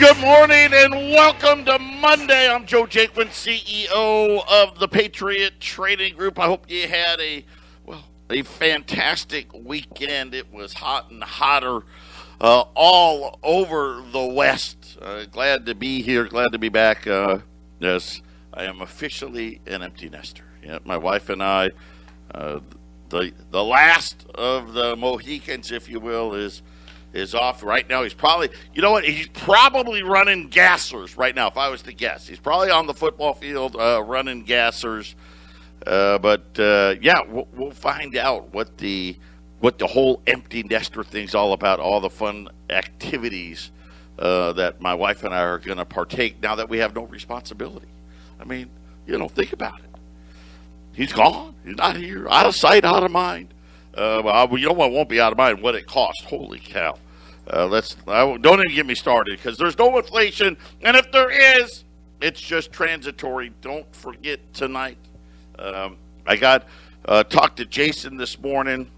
Good morning and welcome to Monday. I'm Joe Jaquin, CEO of the Patriot Trading Group. I hope you had a fantastic weekend. It was hot and hotter all over the West. Glad to be here. Glad to be back. Yes, I am officially an empty nester. Yeah, my wife and I, the last of the Mohicans, if you will, is off right now. He's probably, he's probably running gassers right now, if I was to guess. He's probably on the football field running gassers. We'll find out what the whole empty nester thing's all about, all the fun activities that my wife and I are going to partake now that we have no responsibility. I mean, think about it. He's gone. He's not here. Out of sight, out of mind. What won't be out of mind? What it cost. Holy cow. Don't even get me started because there's no inflation. And if there is, it's just transitory. Don't forget tonight. I talked to Jason this morning.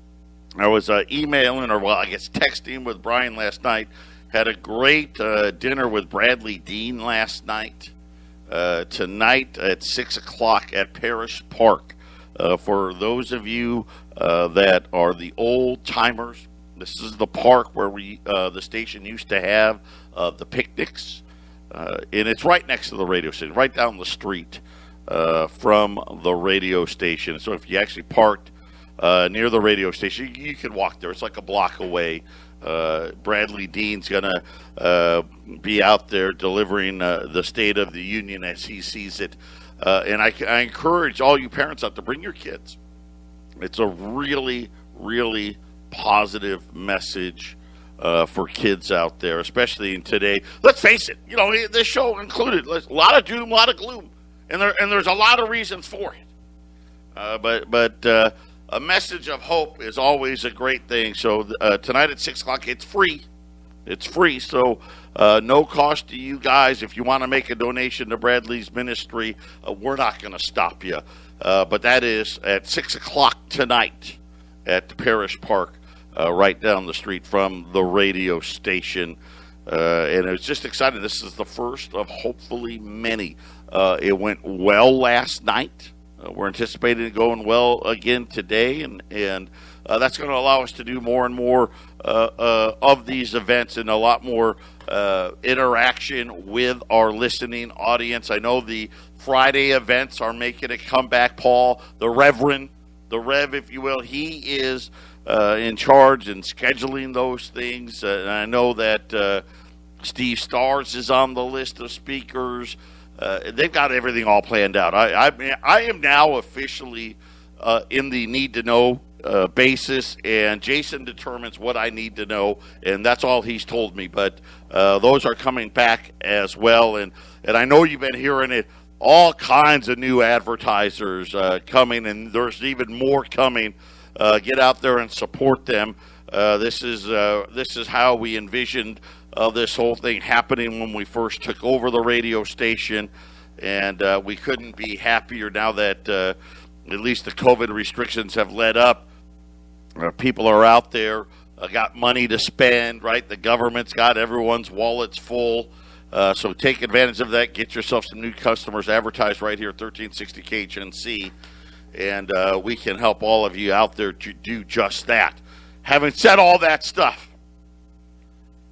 I was texting with Brian last night. Had a great dinner with Bradley Dean last night. Tonight at 6 o'clock at Parish Park. For those of you that are the old timers, this is the park where the station used to have the picnics, and it's right next to the radio station, right down the street from the radio station. So if you actually parked near the radio station, you can walk there. It's like a block away. Bradley Dean's going to be out there delivering the State of the Union as he sees it. And I encourage all you parents out to bring your kids. It's a really, really positive message for kids out there, especially in today. Let's face it, this show included a lot of doom, a lot of gloom, and there's a lot of reasons for it. But a message of hope is always a great thing. So tonight at 6 o'clock, it's free. It's free, so no cost to you guys. If you want to make a donation to Bradley's ministry, we're not going to stop you. But that is at 6 o'clock tonight at the Parish Park, right down the street from the radio station. And it was just exciting. This is the first of hopefully many. It went well last night. We're anticipating it going well again today, and that's going to allow us to do more and more of these events and a lot more interaction with our listening audience. I know the Friday events are making a comeback. Paul, the Rev, if you will, he is in charge and scheduling those things. And I know that Steve Stars is on the list of speakers. They've got everything all planned out. I am now officially in the need to know basis, and Jason determines what I need to know, and that's all he's told me. But those are coming back as well, and I know you've been hearing it. All kinds of new advertisers coming, and there's even more coming. Get out there and support them. This is how we envisioned this whole thing happening when we first took over the radio station, and we couldn't be happier now that at least the COVID restrictions have let up. People are out there, got money to spend, right? The government's got everyone's wallets full. So take advantage of that. Get yourself some new customers. Advertise right here at 1360 KHNC, and we can help all of you out there to do just that. Having said all that stuff,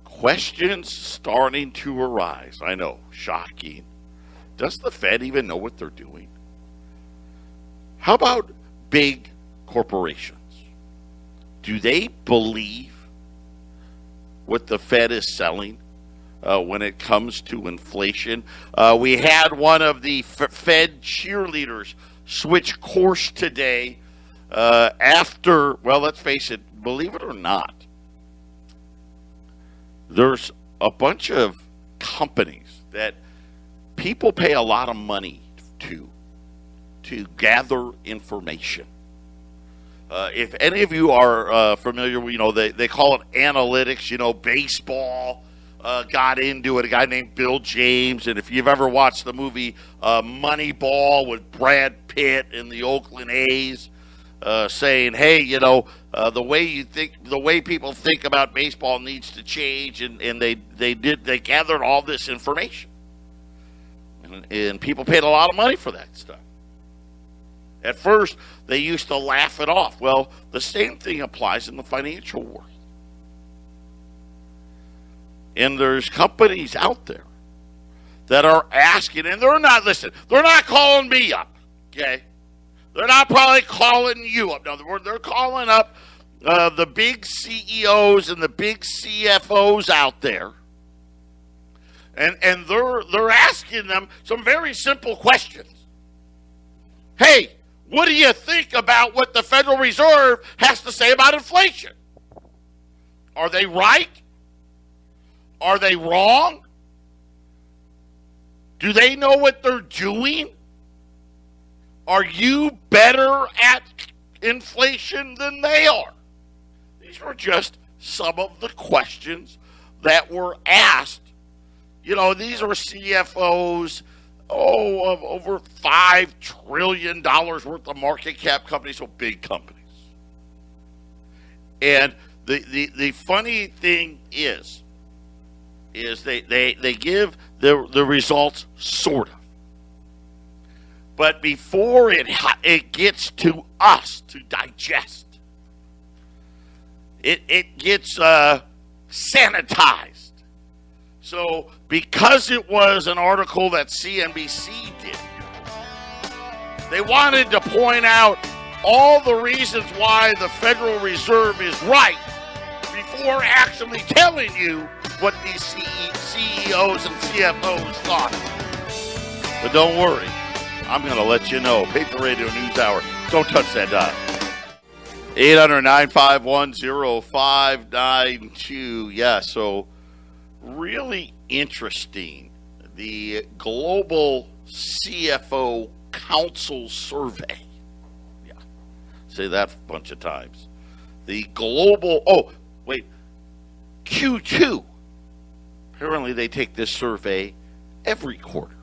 questions starting to arise. I know, shocking. Does the Fed even know what they're doing? How about big corporations? Do they believe what the Fed is selling when it comes to inflation? We had one of the Fed cheerleaders switch course today after, well, let's face it, believe it or not, there's a bunch of companies that people pay a lot of money to gather information. If any of you are familiar, they call it analytics. Baseball got into it. A guy named Bill James, and if you've ever watched the movie Moneyball with Brad Pitt and the Oakland A's, saying, "Hey, the way people think about baseball needs to change," and they gathered all this information, and people paid a lot of money for that stuff. At first, they used to laugh it off. Well, the same thing applies in the financial world. And there's companies out there that are asking, and they're not calling me up, okay? They're not probably calling you up. No, they're calling up the big CEOs and the big CFOs out there, and they're asking them some very simple questions. Hey, what do you think about what the Federal Reserve has to say about inflation? Are they right? Are they wrong? Do they know what they're doing? Are you better at inflation than they are? These were just some of the questions that were asked. These are CFOs of over $5 trillion worth of market cap companies, so big companies. And the funny thing is they give the results sort of. But before it gets to us to digest, it gets sanitized. So because it was an article that CNBC did, they wanted to point out all the reasons why the Federal Reserve is right before actually telling you what these CEOs and CFOs thought. But don't worry, I'm going to let you know. Paper Radio News Hour. Don't touch that dial. 800-951-0592. Yeah, so really interesting. The Global CFO Council Survey. Yeah, say that a bunch of times. The Global, Q2. Apparently they take this survey every quarter.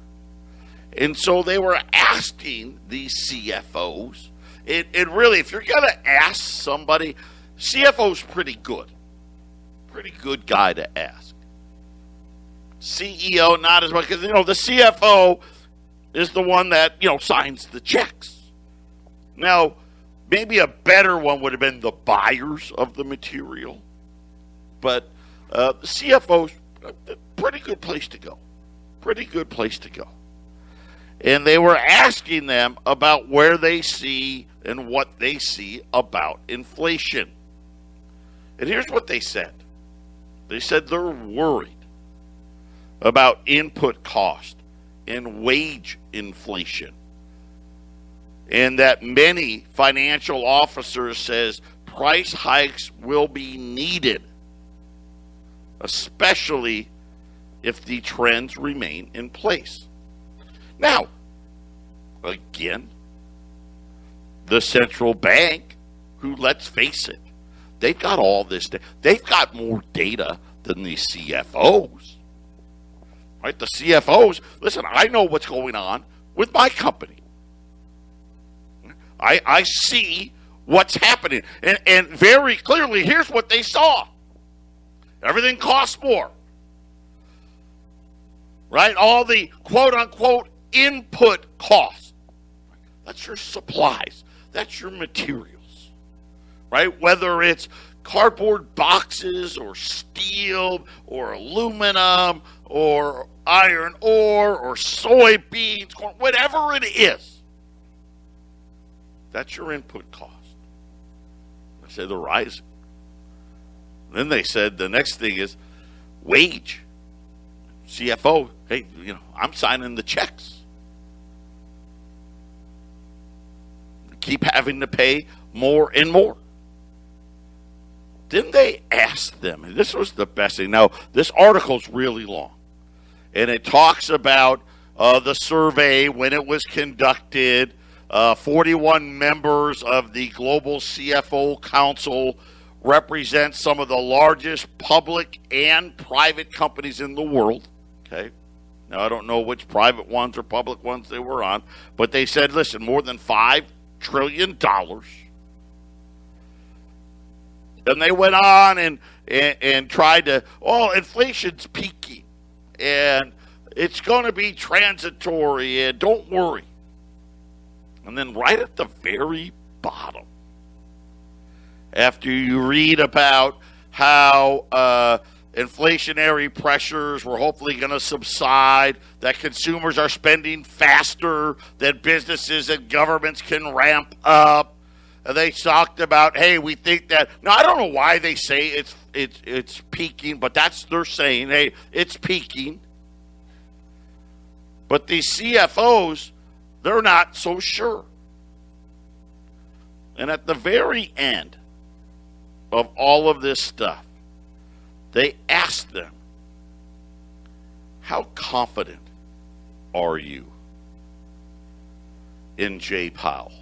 And so they were asking these CFOs, it really, if you're going to ask somebody, CFO's pretty good guy to ask. CEO, not as much, because, the CFO is the one that, signs the checks. Now, maybe a better one would have been the buyers of the material, but the CFO's a pretty good place to go. And they were asking them about where they see and what they see about inflation. And here's what they said. They said they're worried about input cost and wage inflation. And that many financial officers says price hikes will be needed, especially if the trends remain in place. Now, again, the central bank, who, let's face it, they've got all this. They've got more data than the CFOs. Right? The CFOs, listen, I know what's going on with my company. I see what's happening. And very clearly, here's what they saw. Everything costs more. Right? All the quote-unquote input costs. That's your supplies. That's your materials. Right? Whether it's cardboard boxes or steel or aluminum or iron ore or soybeans, corn, whatever it is. That's your input cost. I say they're rising. Then they said the next thing is wage. CFO, hey, I'm signing the checks. Keep having to pay more and more. Then they asked them, and this was the best thing. Now, this article's really long, and it talks about the survey when it was conducted. 41 members of the Global CFO Council represent some of the largest public and private companies in the world. Okay. Now, I don't know which private ones or public ones they were on, but they said, listen, more than $5 trillion And they went on and tried to, inflation's peaking, and it's going to be transitory, and don't worry. And then right at the very bottom, after you read about how inflationary pressures were hopefully going to subside, that consumers are spending faster, that businesses and governments can ramp up, and they talked about, hey, we think that. Now, I don't know why they say it's peaking, but they're saying, hey, it's peaking. But these CFOs, they're not so sure. And at the very end of all of this stuff, they asked them, how confident are you in Jay Powell?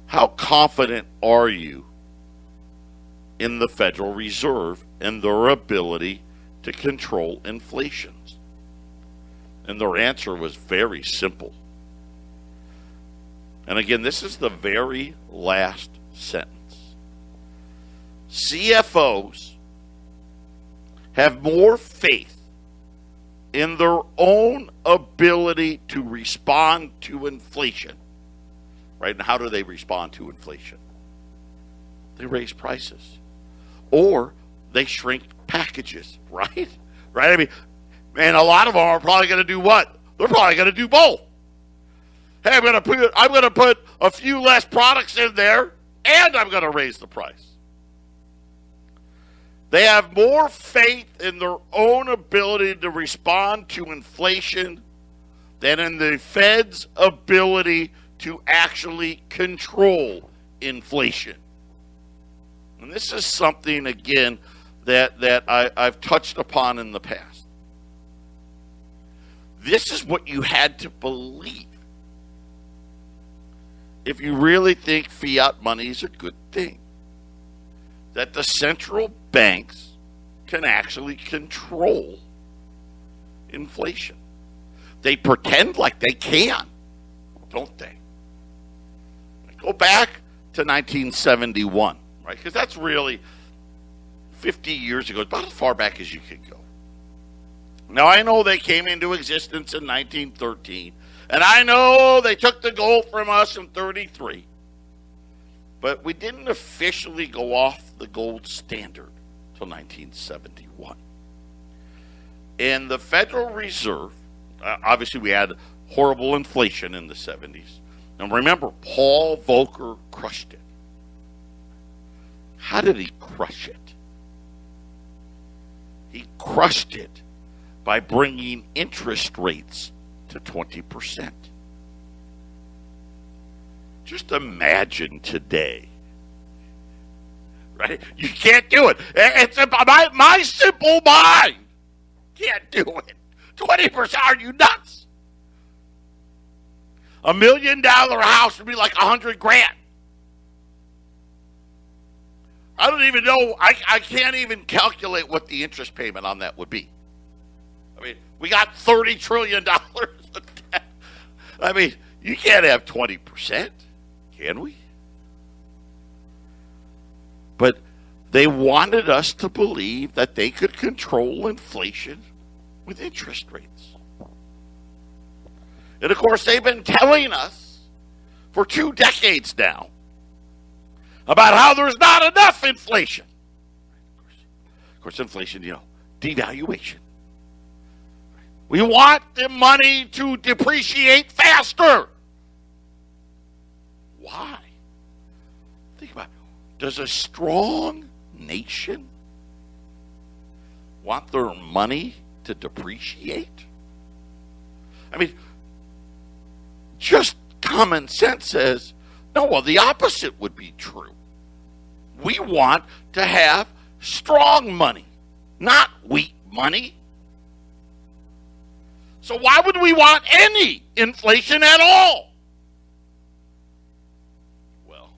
How confident are you in the Federal Reserve and their ability to control inflation? And their answer was very simple. And again, this is the very last sentence. CFOs have more faith in their own ability to respond to inflation. Right? And how do they respond to inflation? They raise prices. Or they shrink packages, right? Right? I mean, and a lot of them are probably going to do what? They're probably going to do both. Hey, I'm going to put a few less products in there, and I'm going to raise the price. They have more faith in their own ability to respond to inflation than in the Fed's ability to actually control inflation. And this is something, again, that I've touched upon in the past. This is what you had to believe if you really think fiat money is a good thing. That the central banks can actually control inflation. They pretend like they can, don't they? Go back to 1971, right? Because that's really 50 years ago, about as far back as you could go. Now, I know they came into existence in 1913, and I know they took the gold from us in 33, but we didn't officially go off the gold standard until 1971. And the Federal Reserve, obviously we had horrible inflation in the 70s, and remember, Paul Volcker crushed it. How did he crush it? He crushed it by bringing interest rates to 20%. Just imagine today, right? You can't do it. It's my simple mind can't do it. 20%? Are you nuts? $1 million house would be like $100,000. I don't even know. I can't even calculate what the interest payment on that would be. I mean, we got $30 trillion of debt. I mean, you can't have 20%, can we? But they wanted us to believe that they could control inflation with interest rates. And of course, they've been telling us for 2 decades now about how there's not enough inflation. Of course, inflation, devaluation. We want the money to depreciate faster. Why? Think about it. Does a strong nation want their money to depreciate? I mean, just common sense says, no, well, the opposite would be true. We want to have strong money, not weak money. So why would we want any inflation at all? Well,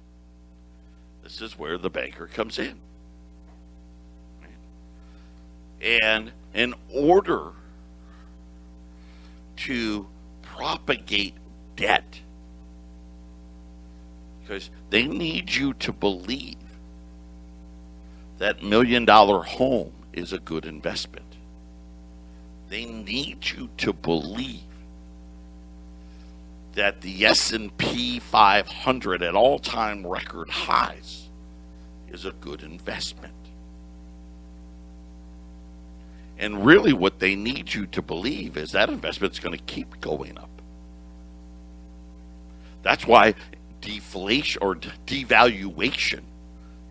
this is where the banker comes in. And in order to propagate debt, because they need you to believe that $1 million home is a good investment. They need you to believe that the S&P 500 at all-time record highs is a good investment. And really what they need you to believe is that investment's going to keep going up. That's why deflation or devaluation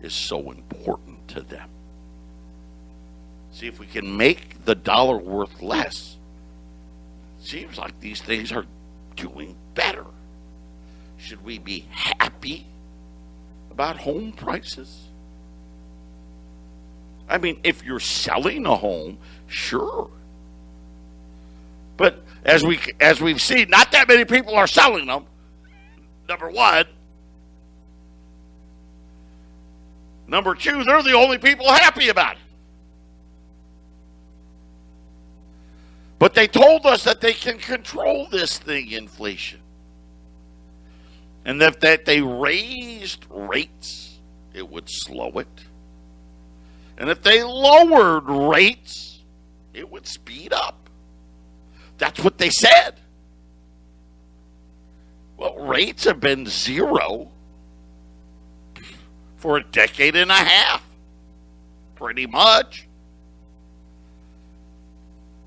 is so important to them. See, if we can make the dollar worth less, it seems like these things are doing better. Should we be happy about home prices? I mean, if you're selling a home, sure. But as we've seen, not that many people are selling them. Number one. Number two, they're the only people happy about it. But they told us that they can control this thing, inflation. And that they raised rates, it would slow it. And if they lowered rates, it would speed up. That's what they said. Well, rates have been zero for a decade and a half, pretty much.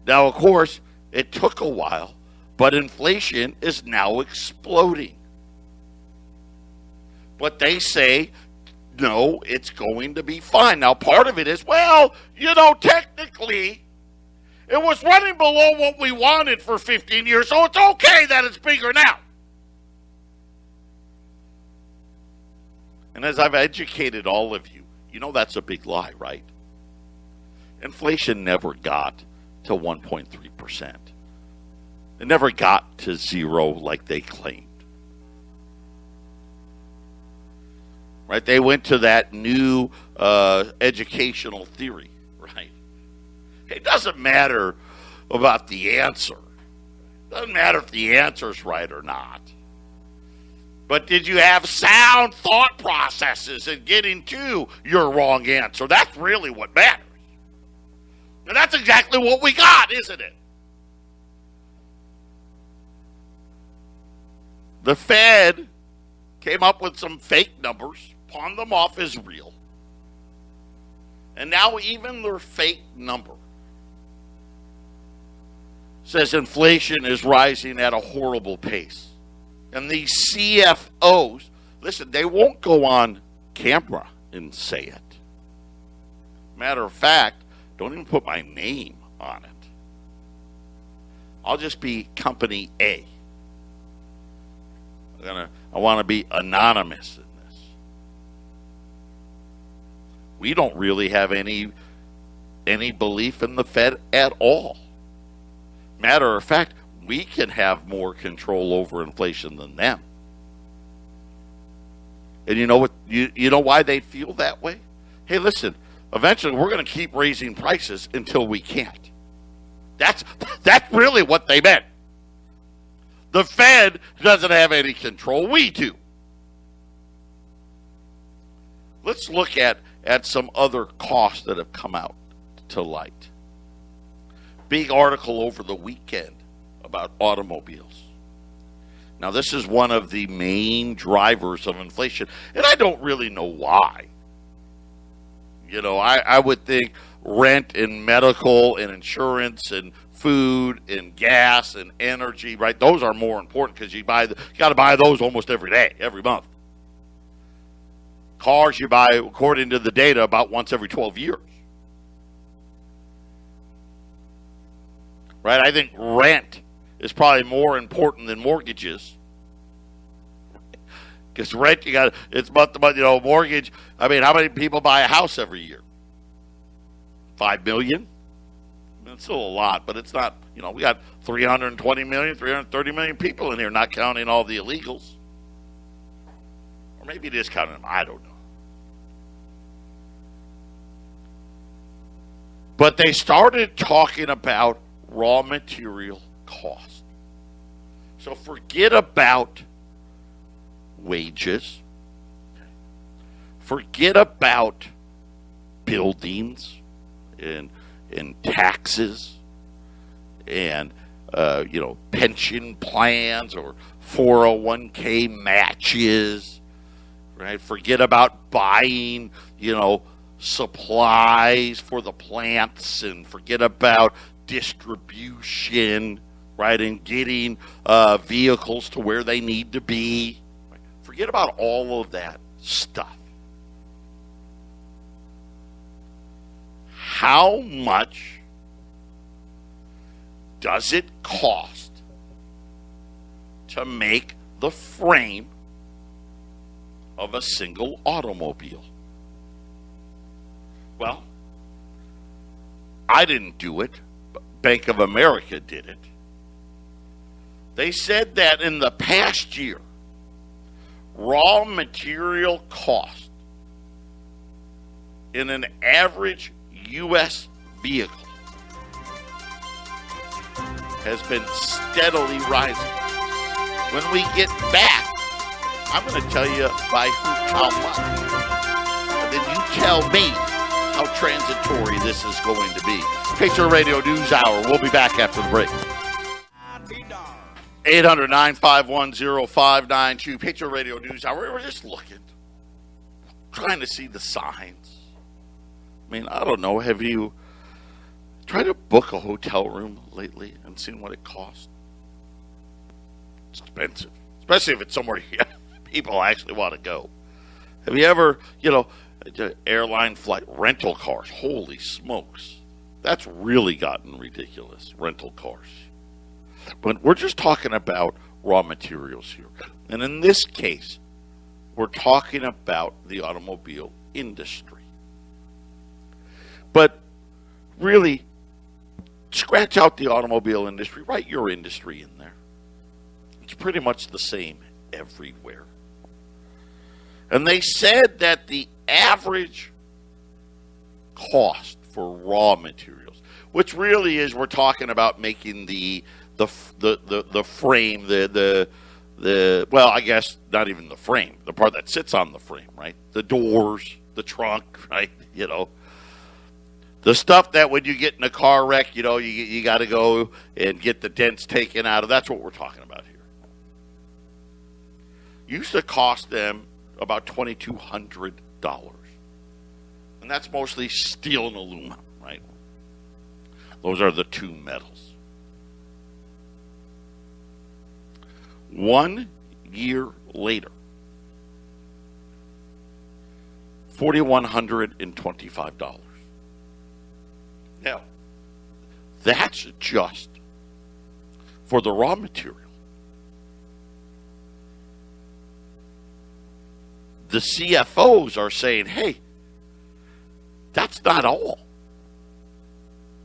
Now, of course, it took a while, but inflation is now exploding. But they say, no, it's going to be fine. Now, part of it is, well, technically, it was running below what we wanted for 15 years, so it's okay that it's bigger now. And as I've educated all of you, that's a big lie, right? Inflation never got to 1.3%. It never got to zero like they claimed. Right? They went to that new educational theory, right? It doesn't matter about the answer. It doesn't matter if the answer's right or not. But did you have sound thought processes in getting to your wrong answer? That's really what matters. And that's exactly what we got, isn't it? The Fed came up with some fake numbers, pawned them off as real. And now even their fake number says inflation is rising at a horrible pace. And these CFOs, listen, they won't go on camera and say it. Matter of fact, don't even put my name on it. I'll just be company A. I want to be anonymous in this. We don't really have any belief in the Fed at all. Matter of fact, we can have more control over inflation than them. And you know what? You know why they feel that way? Hey, listen, eventually we're going to keep raising prices until we can't. That's really what they meant. The Fed doesn't have any control. We do. Let's look at some other costs that have come out to light. Big article over the weekend about automobiles. Now, this is one of the main drivers of inflation, and I don't really know why. I would think rent and medical and insurance and food and gas and energy, right? Those are more important because you got to buy those almost every day, every month. Cars you buy, according to the data, about once every 12 years. Right? I think rent is probably more important than mortgages. Because rent, it's month to month, mortgage. I mean, how many people buy a house every year? 5 million? I mean, it's still a lot, but it's not, we got 320 million, 330 million people in here, not counting all the illegals. Or maybe it is counting them, I don't know. But they started talking about raw material cost. So forget about wages. Forget about buildings and taxes and pension plans or 401k matches, right? Forget about buying, supplies for the plants, and forget about distribution, right? And getting vehicles to where they need to be. Right? Forget about all of that stuff. How much does it cost to make the frame of a single automobile? Well, I didn't do it, but Bank of America did it. They said that in the past year, raw material cost in an average U.S. vehicle has been steadily rising. When we get back, I'm going to tell you by how much. And then you tell me how transitory this is going to be. Patriot Radio News Hour. We'll be back after the break. 800-951-0592. Patriot Radio News Hour. We're just looking, trying to see the signs. I mean, I don't know. Have you tried to book a hotel room lately and seen what it costs? It's expensive, especially if it's somewhere people actually want to go. Have you ever, airline flight, rental cars? Holy smokes. That's really gotten ridiculous, rental cars. But we're just talking about raw materials here. And in this case, we're talking about the automobile industry. But really, scratch out the automobile industry, write your industry in there. It's pretty much the same everywhere. And they said that the average cost for raw materials, which really is, we're talking about making the frame, well, I guess not even the frame, the part that sits on the frame, right? The doors, the trunk, right? The stuff that when you get in a car wreck, you got to go and get the dents taken out of. That's what we're talking about here. Used to cost them about $2,200. And that's mostly steel and aluminum, right? Those are the two metals. 1 year later, $4,125. Now, that's just for the raw material. The CFOs are saying, hey, that's not all.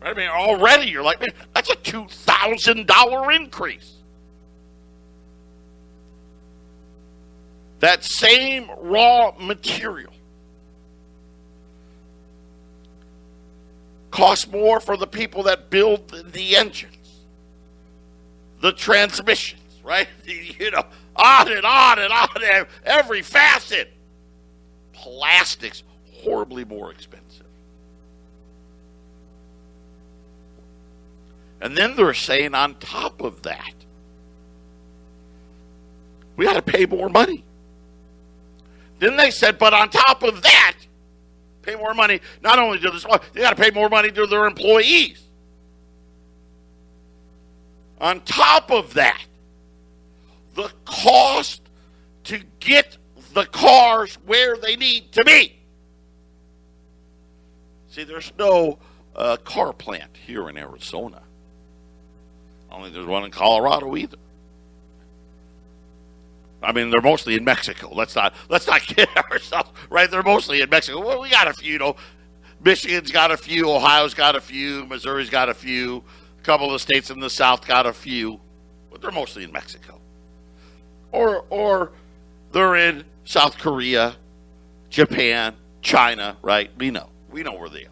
I mean, already you're like, man, that's a $2,000 increase. That same raw material costs more for the people that build the engines, the transmissions, right? On and on and on, every facet. Plastics, horribly more expensive. And then they're saying on top of that, we got to pay more money. Then they said, but on top of that, pay more money, not only to the, they got to pay more money to their employees. On top of that, the cost to get the cars where they need to be. See, there's no car plant here in Arizona. Only there's one in Colorado either. I mean, they're mostly in Mexico. Let's not kid ourselves, right? They're mostly in Mexico. Well, we got a few, Michigan's got a few, Ohio's got a few, Missouri's got a few, a couple of the states in the South got a few, but they're mostly in Mexico. Or they're in South Korea, Japan, China, right? We know where they are.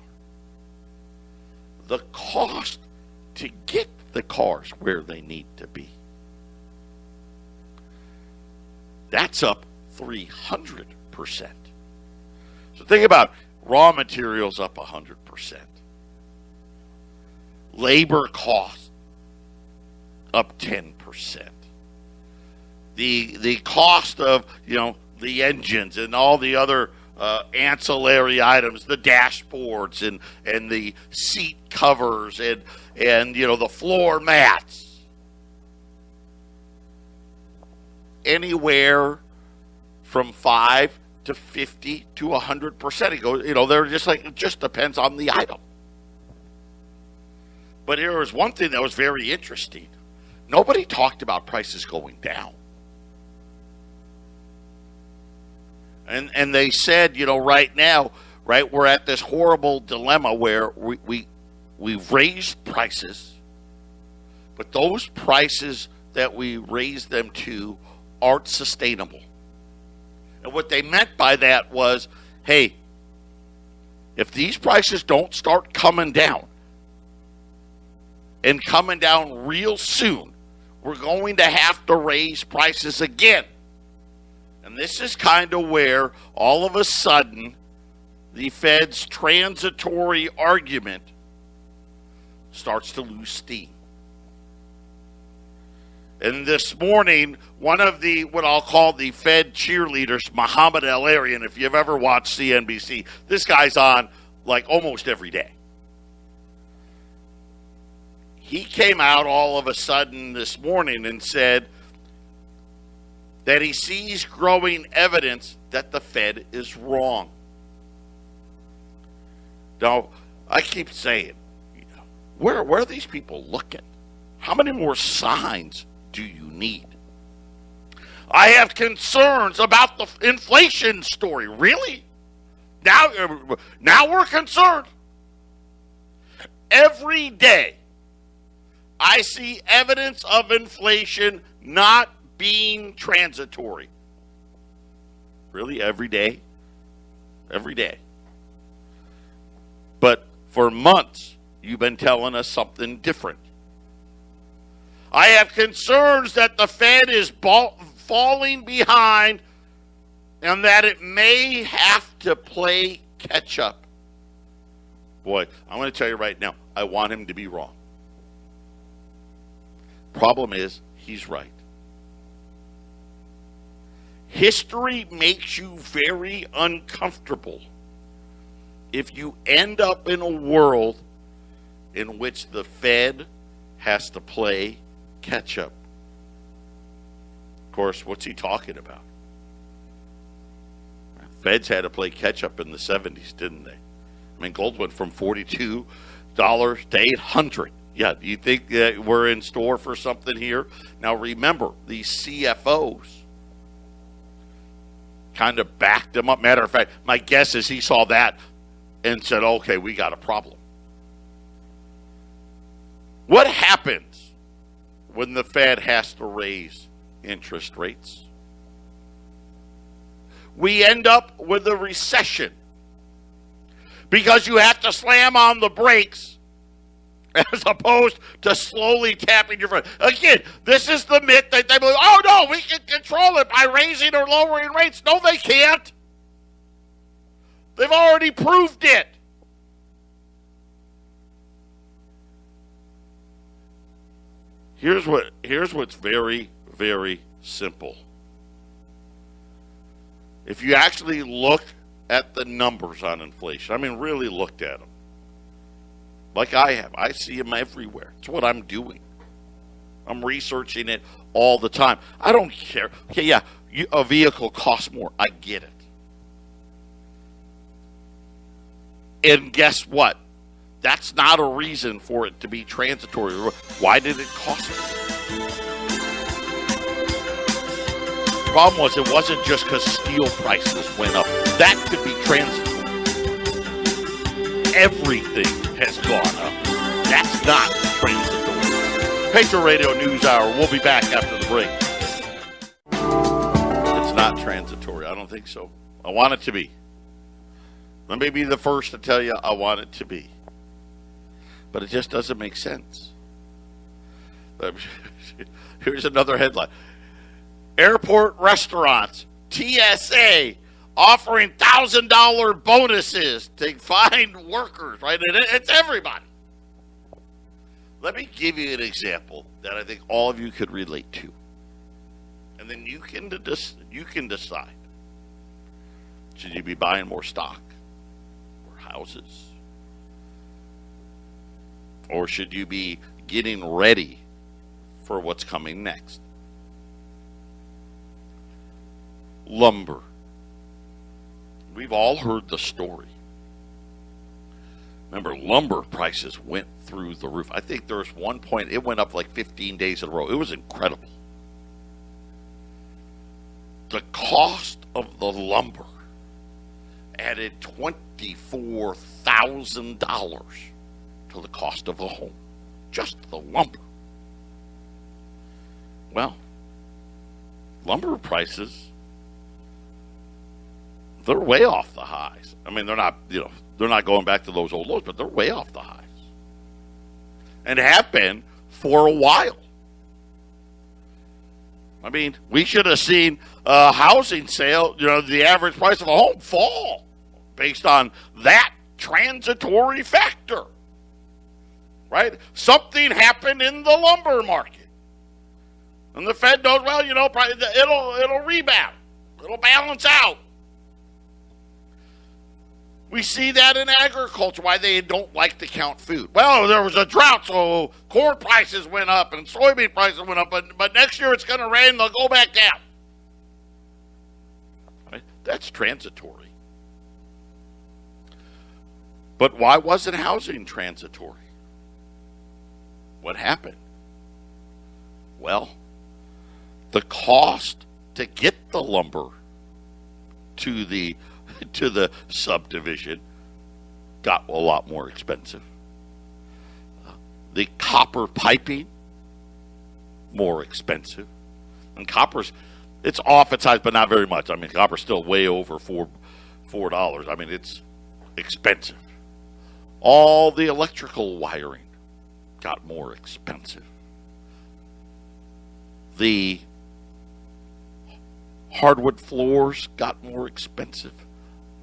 The cost to get the cars where they need to be, that's up 300%. So think about Raw materials up 100%. Labor costs up 10%. The cost of, the engines and all the other ancillary items, the dashboards and the seat covers and the floor mats, anywhere from 5 to 50 to 100%. It goes, they're just like, it just depends on the item. But here was one thing that was very interesting. Nobody talked about prices going down. And they said, right now, we're at this horrible dilemma where we've raised prices, but those prices that we raised them to aren't sustainable. And what they meant by that was, hey, if these prices don't start coming down, and coming down real soon, we're going to have to raise prices again. And this is kind of where all of a sudden the Fed's transitory argument starts to lose steam. And this morning, one of the, what I'll call the Fed cheerleaders, Mohamed El-Erian, if you've ever watched CNBC, this guy's on like almost every day. He came out all of a sudden this morning and said that he sees growing evidence that the Fed is wrong. Now, I keep saying, where are these people looking? How many more signs do you need? I have concerns about the inflation story. Really? Now we're concerned. Every day, I see evidence of inflation not being transitory. Really? Every day? Every day. But for months, you've been telling us something different. I have concerns that the Fed is falling behind and that it may have to play catch up. Boy, I'm going to tell you right now, I want him to be wrong. Problem is, he's right. History makes you very uncomfortable if you end up in a world in which the Fed has to play catch up. Of course, what's he talking about? Feds had to play catch up in the 70s, didn't they? I mean, gold went from $42 to $800. Yeah, do you think that we're in store for something here? Now, remember, these CFOs kind of backed him up. Matter of fact, my guess is he saw that and said, okay, we got a problem. What happens when the Fed has to raise interest rates? We end up with a recession because you have to slam on the brakes as opposed to slowly tapping your foot. Again, this is the myth that they believe, oh no, we can control it by raising or lowering rates. No, they can't. They've already proved it. Here's what's very, very simple. If you actually look at the numbers on inflation, I mean, really looked at them, like I have. I see them everywhere. It's what I'm doing. I'm researching it all the time. I don't care. Okay, yeah, a vehicle costs more. I get it. And guess what? That's not a reason for it to be transitory. Why did it cost more? The problem was it wasn't just because steel prices went up. That could be transitory. Everything has gone up. That's not transitory. Patriot Radio News Hour. We'll be back after the break. It's not transitory. I don't think so. I want it to be. Let me be the first to tell you I want it to be. But it just doesn't make sense. Here's another headline. Airport restaurants, TSA, offering $1,000 bonuses to find workers, right? And it's everybody. Let me give you an example that I think all of you could relate to. And then you can decide. Should you be buying more stock or houses? Or should you be getting ready for what's coming next? Lumber. We've all heard the story. Remember, lumber prices went through the roof. I think there was one point, it went up like 15 days in a row. It was incredible. The cost of the lumber added $24,000 to the cost of a home. Just the lumber. Well, lumber prices, they're way off the highs. I mean, they're not going back to those old lows, but they're way off the highs. And have been for a while. I mean, we should have seen a housing sale, the average price of a home fall based on that transitory factor. Right? Something happened in the lumber market. And the Fed knows, well, it'll rebound. It'll balance out. We see that in agriculture, why they don't like to count food. Well, there was a drought, so corn prices went up and soybean prices went up, but next year it's going to rain, they'll go back down. Right? That's transitory. But why wasn't housing transitory? What happened? Well, the cost to get the lumber to the subdivision got a lot more expensive. The copper piping, more expensive. And copper's, it's off its size, but not very much. I mean, copper's still way over $4. I mean, it's expensive. All the electrical wiring got more expensive. The hardwood floors got more expensive.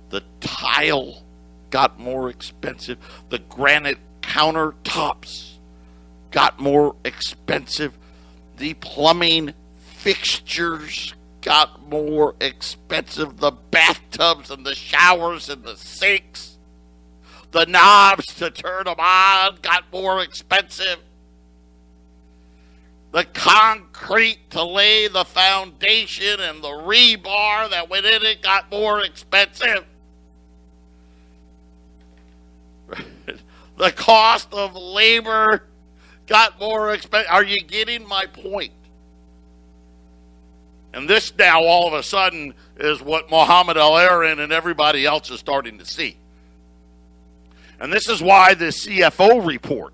The tile got more expensive. The granite countertops got more expensive. The plumbing fixtures got more expensive. The bathtubs and the showers and the sinks, the knobs to turn them on got more expensive. The concrete to lay the foundation and the rebar that went in it got more expensive. The cost of labor got more expensive. Are you getting my point? And this now, all of a sudden, is what Mohamed El-Erian and everybody else is starting to see. And this is why the CFO report,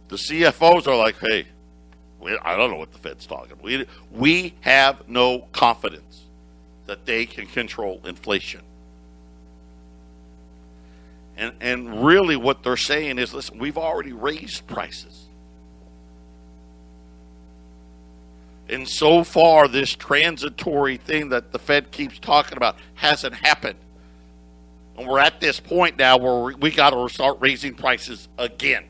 the CFOs are like, hey, I don't know what the Fed's talking about. We have no confidence that they can control inflation. And really what they're saying is, listen, we've already raised prices. And so far, this transitory thing that the Fed keeps talking about hasn't happened. And we're at this point now where we got to start raising prices again.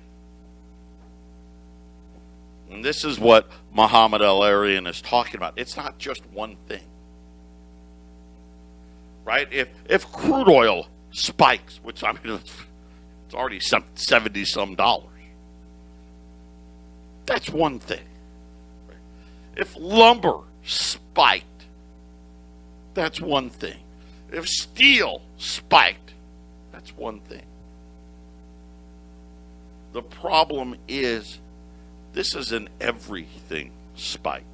And this is what Mohamed El-Erian is talking about. It's not just one thing. Right? If crude oil spikes, which I mean, it's already $70-some. That's one thing. If lumber spiked, that's one thing. If steel spiked, that's one thing. The problem is, this is an everything spike.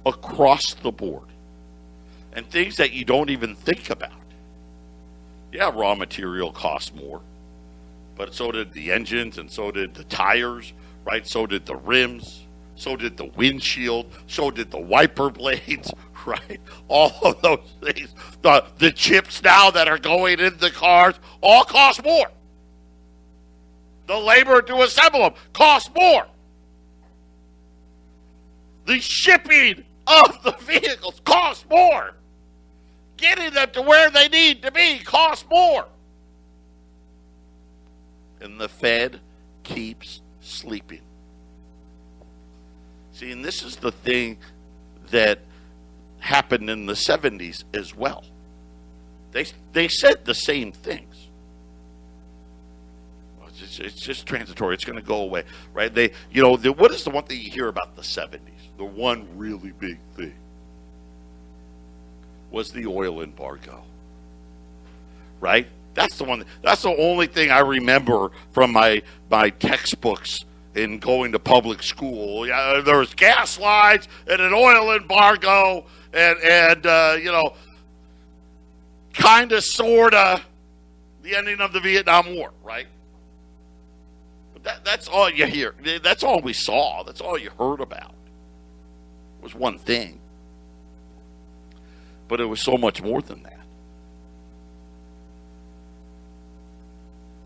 Across the board. And things that you don't even think about. Yeah, raw material costs more. But so did the engines, and so did the tires, right? So did the rims. So did the windshield. So did the wiper blades, right? All of those things. The chips now that are going in the cars all cost more. The labor to assemble them costs more. the shipping of the vehicles costs more. Getting them to where they need to be costs more. And the Fed keeps sleeping. See, and this is the thing that happened in the 70s as well. They said the same things. It's just transitory. It's going to go away, right? What is the one thing you hear about the 70s? The one really big thing was the oil embargo, right? That's the one. That's the only thing I remember from my textbooks in going to public school. Yeah, there was gas lines and an oil embargo, and kind of, sort of, the ending of the Vietnam War, right? But that's all you hear. That's all we saw. That's all you heard about. It was one thing. But it was so much more than that.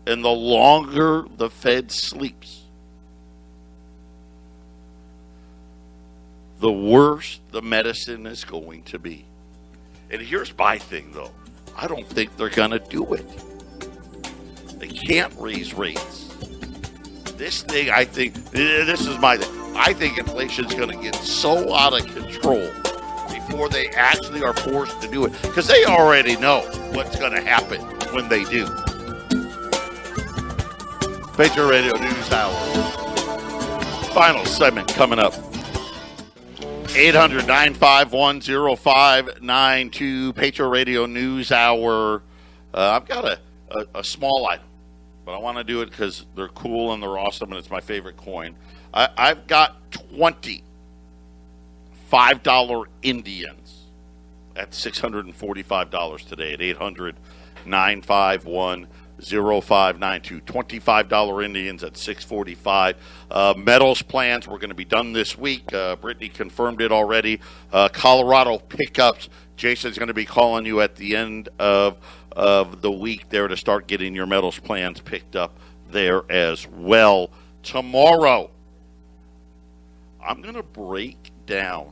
And the longer the Fed sleeps, the worse the medicine is going to be. And here's my thing, though. I don't think they're going to do it. They can't raise rates. This thing, I think, this is my thing. I think inflation's going to get so out of control before they actually are forced to do it. Because they already know what's going to happen when they do. Patriot Radio News Hour. Final segment coming up. 800-951-0592, Patriot Radio News Hour. I've got a small item, but I want to do it because they're cool and they're awesome and it's my favorite coin. I've got 20 $5 Indians at $645 today at 800-951-0592. 25 Indians at $645. Metals plans, we're going to be done this week. Brittany confirmed it already. Colorado pickups, Jason's going to be calling you at the end of the week there to start getting your metals plans picked up there as well. Tomorrow, I'm going to break down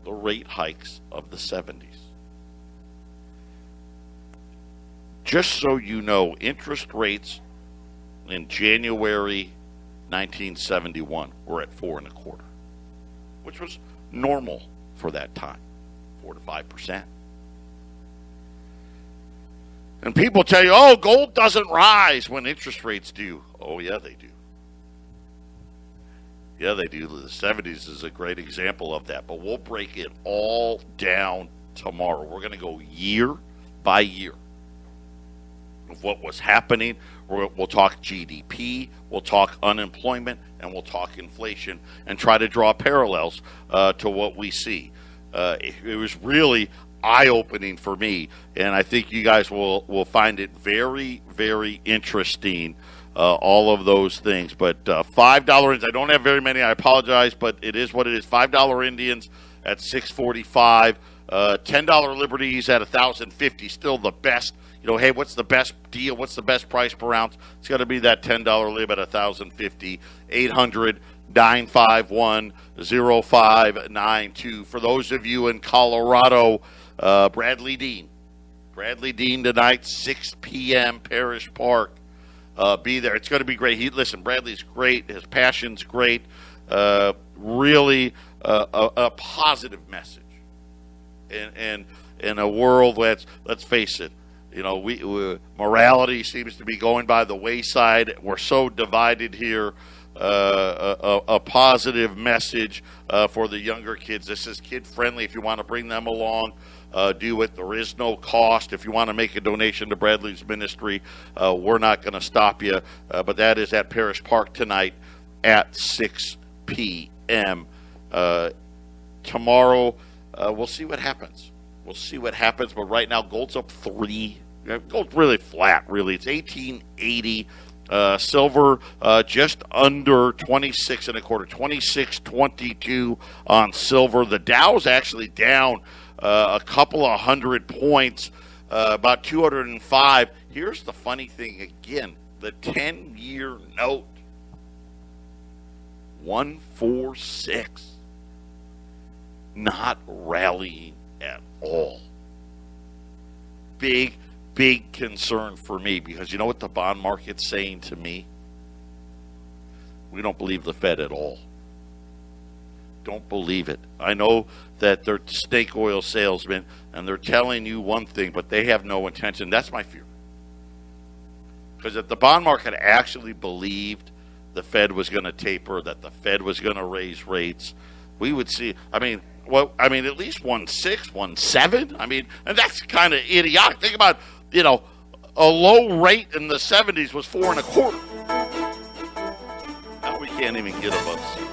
the rate hikes of the 70s. Just so you know, interest rates in January 1971 were at 4.25%, which was normal for that time, 4 to 5%. And people tell you, oh, gold doesn't rise when interest rates do. Oh, yeah, they do. Yeah, they do. The 70s is a great example of that, but we'll break it all down tomorrow. We're going to go year by year of what was happening. We'll talk GDP, we'll talk unemployment, and we'll talk inflation and try to draw parallels to what we see. It was really eye-opening for me, and I think you guys will find it very, very interesting, all of those things. But $5, I don't have very many, I apologize, but it is what it is. $5 Indians at $645, $10 Liberties at $1,050, still the best. Hey, what's the best deal? What's the best price per ounce? It's got to be that $10 lib at $1,050. 800-951-0592. For those of you in Colorado, Bradley Dean tonight, 6 p.m., Parish Park. Be there. It's going to be great. Listen, Bradley's great. His passion's great. Really a positive message. And in a world, let's face it, morality seems to be going by the wayside. We're so divided here. A positive message for the younger kids. This is kid friendly. If you want to bring them along, do it. There is no cost. If you want to make a donation to Bradley's ministry, we're not going to stop you. But that is at Parish Park tonight at 6 p.m. Tomorrow, we'll see what happens. But right now, gold's up 3. Gold's really flat, really. It's 1880. Silver just under 26.25, 26.22 on silver. The Dow's actually down a couple of hundred points, about 205. Here's the funny thing again: the 10-year note 146. Not rallying at all. Big concern for me, because you know what the bond market's saying to me? We don't believe the Fed at all. Don't believe it. I know that they're snake oil salesmen and they're telling you one thing, but they have no intention. That's my fear. Because if the bond market actually believed the Fed was going to taper, that the Fed was going to raise rates, we would see, at least 1.6, 1.7. And that's kind of idiotic. Think about, a low rate in the 70s was 4.25. Now we can't even get above 0.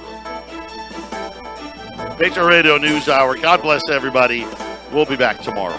Patriot Radio News Hour. God bless everybody. We'll be back tomorrow.